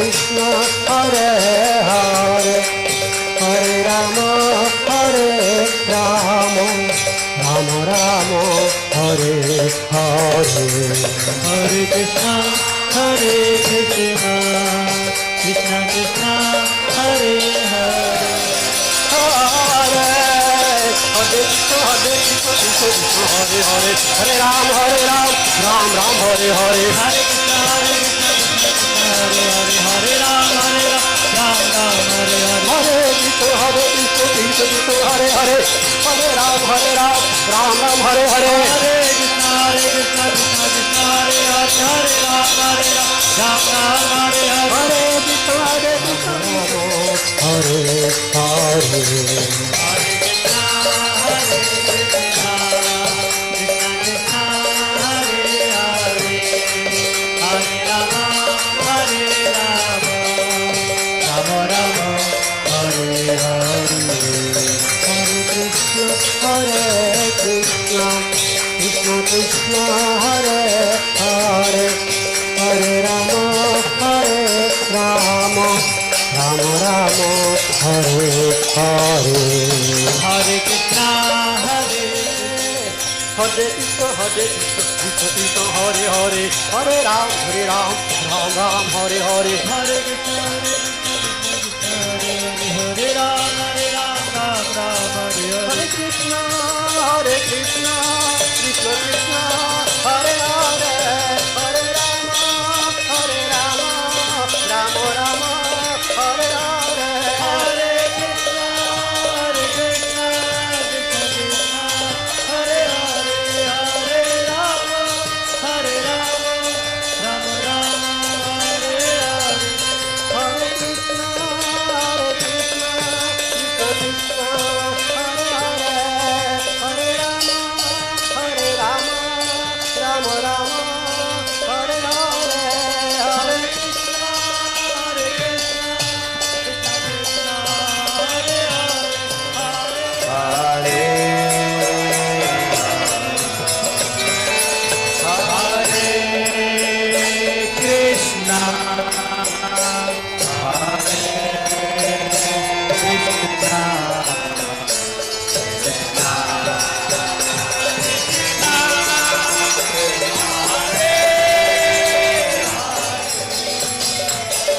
Krishna Hare Hare Hare Ram Ram Ram Hare Hare Hare Krishna Krishna Krishna Hare Hare Hare Hare Krishna Krishna Hare Hare Hare Ram Ram Ram Hare Hare Hare Krishna Hare Hare Hare Ram Ram Ram Hare Hare Hare Krishna Krishna Hare Hare Hare Ram Ram Ram Hare Hare Hare Krishna Krishna Krishna Hare Hare Hare Ram Ram Ram Hare Hare Hare Krishna Hare Krishna Krishna Hare Hare Hare Ram Ram Ram Hare Hare Hare Krishna Hare Hare Krishna Krishna Krishna Hare Hare Hare Ram Ram Ram Hare Hare Hare Krishna Hare Hare Ram Ram Ram Hare Hare Hare Krishna Krishna Krishna Hare Hare Hare Ram Ram Ram Hare Hare Hare Krishna Krishna Krishna Hare Hare Hare Ram Ram Ram Hare Hare Hare Krishna Krishna Krishna Hare Hare Hare Ram Ram Ram Hare Hare Hare Krishna Hare Krishna Krishna Hare Hare Hare Krishna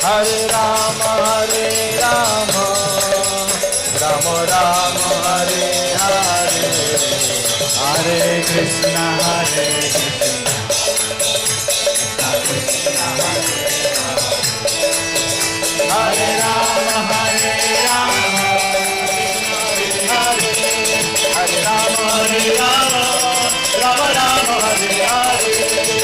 Hare Ram Ram Ram Hare Hare Hare Krishna Hare Hare Ram Hare Ram Hare Ram Hare Ram Ram Ram Hare Hare